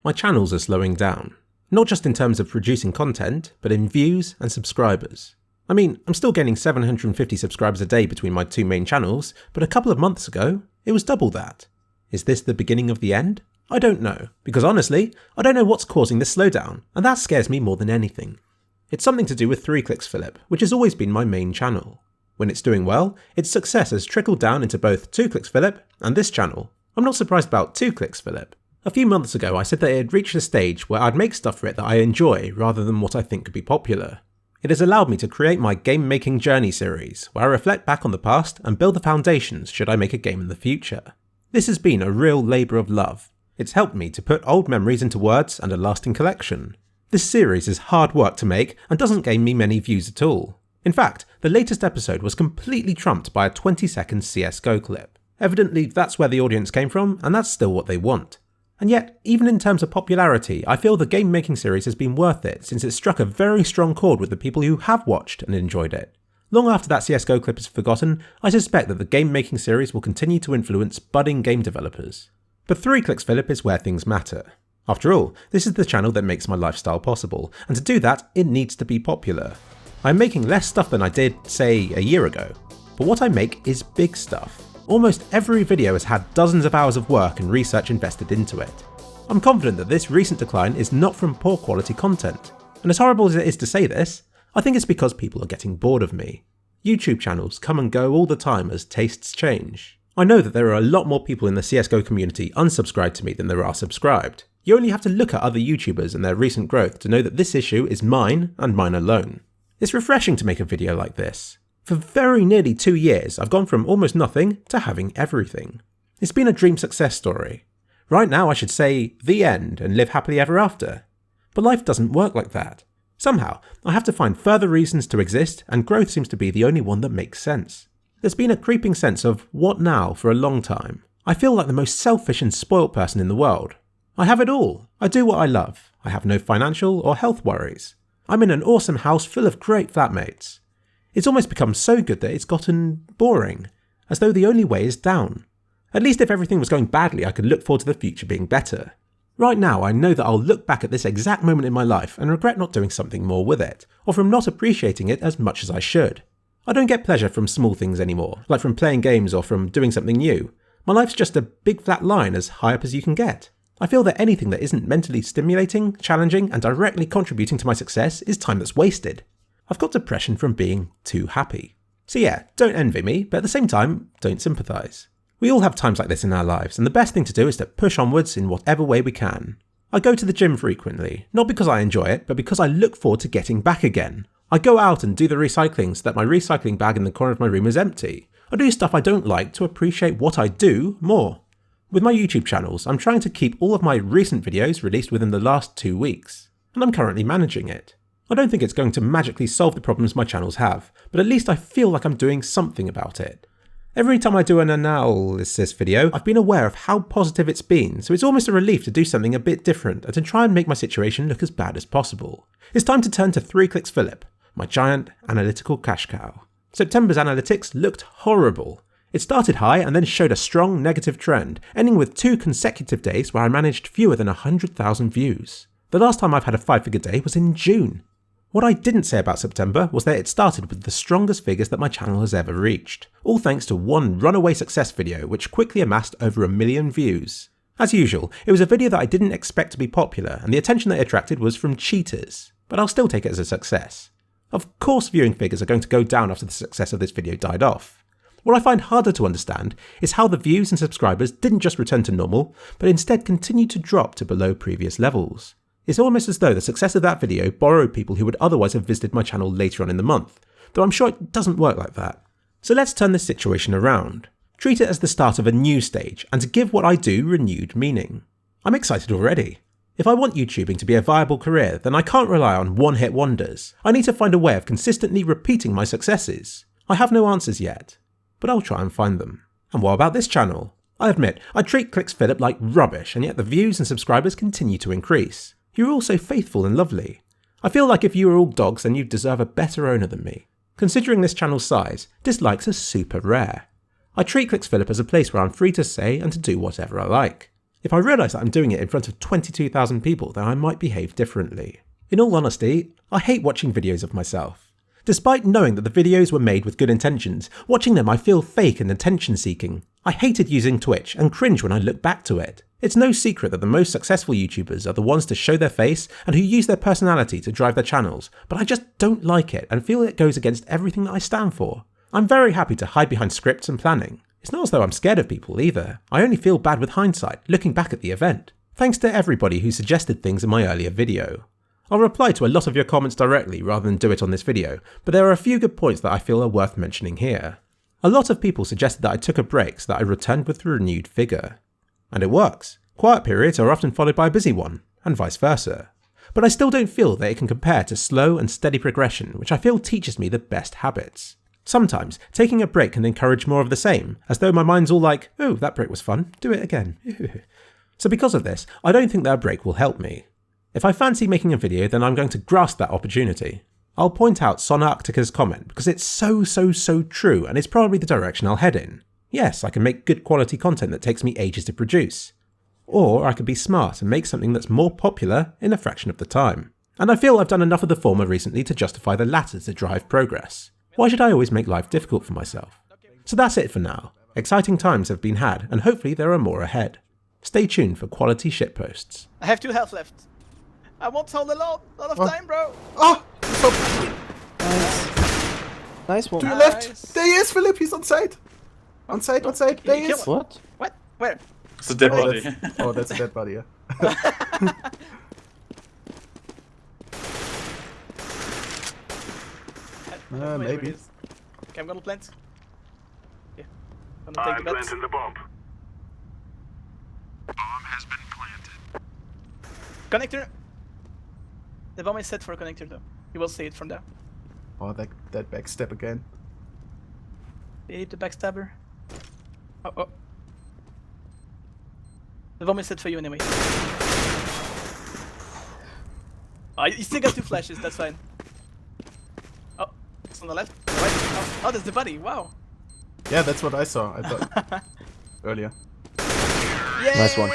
My channels are slowing down, not just in terms of producing content, but in views and subscribers. I mean, I'm still gaining 750 subscribers a day between my two main channels, but a couple of months ago, it was double that. Is this the beginning of the end? I don't know, because honestly, I don't know what's causing this slowdown, and that scares me more than anything. It's something to do with kliksphilip, which has always been my main channel. When it's doing well, its success has trickled down into both kliksphilip and this channel. I'm not surprised about kliksphilip. A few months ago I said that it had reached a stage where I'd make stuff for it that I enjoy rather than what I think could be popular. It has allowed me to create my game making journey series, where I reflect back on the past and build the foundations should I make a game in the future. This has been a real labour of love. It's helped me to put old memories into words and a lasting collection. This series is hard work to make and doesn't gain me many views at all. In fact, the latest episode was completely trumped by a 20-second CSGO clip. Evidently that's where the audience came from, and that's still what they want. And yet, even in terms of popularity, I feel the game making series has been worth it since it struck a very strong chord with the people who have watched and enjoyed it. Long after that CSGO clip is forgotten, I suspect that the game making series will continue to influence budding game developers. But kliksphilip is where things matter. After all, this is the channel that makes my lifestyle possible, and to do that, it needs to be popular. I'm making less stuff than I did, say, a year ago, but what I make is big stuff. Almost every video has had dozens of hours of work and research invested into it. I'm confident that this recent decline is not from poor quality content, and as horrible as it is to say this, I think it's because people are getting bored of me. YouTube channels come and go all the time as tastes change. I know that there are a lot more people in the CSGO community unsubscribed to me than there are subscribed. You only have to look at other YouTubers and their recent growth to know that this issue is mine and mine alone. It's refreshing to make a video like this. For very nearly 2 years, I've gone from almost nothing to having everything. It's been a dream success story. Right now I should say the end and live happily ever after. But life doesn't work like that. Somehow, I have to find further reasons to exist, and growth seems to be the only one that makes sense. There's been a creeping sense of what now for a long time. I feel like the most selfish and spoilt person in the world. I have it all. I do what I love. I have no financial or health worries. I'm in an awesome house full of great flatmates. It's almost become so good that it's gotten boring, as though the only way is down. At least if everything was going badly, I could look forward to the future being better. Right now, I know that I'll look back at this exact moment in my life and regret not doing something more with it, or from not appreciating it as much as I should. I don't get pleasure from small things anymore, like from playing games or from doing something new. My life's just a big flat line as high up as you can get. I feel that anything that isn't mentally stimulating, challenging, and directly contributing to my success is time that's wasted. I've got depression from being too happy. So yeah, don't envy me, but at the same time, don't sympathise. We all have times like this in our lives, and the best thing to do is to push onwards in whatever way we can. I go to the gym frequently, not because I enjoy it, but because I look forward to getting back again. I go out and do the recycling so that my recycling bag in the corner of my room is empty. I do stuff I don't like to appreciate what I do more. With my YouTube channels, I'm trying to keep all of my recent videos released within the last 2 weeks, and I'm currently managing it. I don't think it's going to magically solve the problems my channels have, but at least I feel like I'm doing something about it. Every time I do an analysis video, I've been aware of how positive it's been, so it's almost a relief to do something a bit different and to try and make my situation look as bad as possible. It's time to turn to kliksphilip, my giant analytical cash cow. September's analytics looked horrible. It started high and then showed a strong negative trend, ending with 2 consecutive days where I managed fewer than 100,000 views. The last time I've had a 5-figure day was in June. What I didn't say about September was that it started with the strongest figures that my channel has ever reached, all thanks to one runaway success video which quickly amassed over 1 million views. As usual, it was a video that I didn't expect to be popular, and the attention that it attracted was from cheaters, but I'll still take it as a success. Of course viewing figures are going to go down after the success of this video died off. What I find harder to understand is how the views and subscribers didn't just return to normal, but instead continued to drop to below previous levels. It's almost as though the success of that video borrowed people who would otherwise have visited my channel later on in the month, though I'm sure it doesn't work like that. So let's turn this situation around. Treat it as the start of a new stage, and to give what I do renewed meaning. I'm excited already. If I want YouTubing to be a viable career, then I can't rely on one-hit wonders. I need to find a way of consistently repeating my successes. I have no answers yet, but I'll try and find them. And what about this channel? I admit, I treat kliksphilip like rubbish, and yet the views and subscribers continue to increase. You're all so faithful and lovely. I feel like if you were all dogs, then you deserve a better owner than me. Considering this channel's size, dislikes are super rare. I treat kliksphilip as a place where I'm free to say and to do whatever I like. If I realise that I'm doing it in front of 22,000 people, then I might behave differently. In all honesty, I hate watching videos of myself. Despite knowing that the videos were made with good intentions, watching them I feel fake and attention-seeking. I hated using Twitch and cringe when I look back to it. It's no secret that the most successful YouTubers are the ones to show their face and who use their personality to drive their channels, but I just don't like it and feel it goes against everything that I stand for. I'm very happy to hide behind scripts and planning. It's not as though I'm scared of people either. I only feel bad with hindsight, looking back at the event. Thanks to everybody who suggested things in my earlier video. I'll reply to a lot of your comments directly rather than do it on this video, but there are a few good points that I feel are worth mentioning here. A lot of people suggested that I took a break so that I returned with renewed vigour. And it works. Quiet periods are often followed by a busy one, and vice versa. But I still don't feel that it can compare to slow and steady progression, which I feel teaches me the best habits. Sometimes, taking a break can encourage more of the same, as though my mind's all like, oh, that break was fun, do it again. So because of this, I don't think that a break will help me. If I fancy making a video, then I'm going to grasp that opportunity. I'll point out Sonarctica's comment because it's so true, and it's probably the direction I'll head in. Yes, I can make good quality content that takes me ages to produce. Or I could be smart and make something that's more popular in a fraction of the time. And I feel I've done enough of the former recently to justify the latter to drive progress. Why should I always make life difficult for myself? So that's it for now. Exciting times have been had, and hopefully there are more ahead. Stay tuned for quality shitposts. I have 2 health left. I won't hold a lot of time, bro. Oh! Nice one. To your left! There he is, Philip! He's on side! On side, there he is! What? What? Where? It's a dead body. That's a dead body, yeah. Maybe. Okay, I'm gonna plant. Yeah. I'm gonna take the bets. The bomb. Bomb has been planted. Connector! The bomb is set for a connector though. You will see it from there. Oh, that backstep again. They hit the backstabber. Oh. The bomb is set for you anyway. Oh, you still got 2 flashes, that's fine. Oh, it's on the left. Right. Oh, that's the buddy, wow. Yeah, that's what I saw, I thought. Earlier. Yay! Nice one.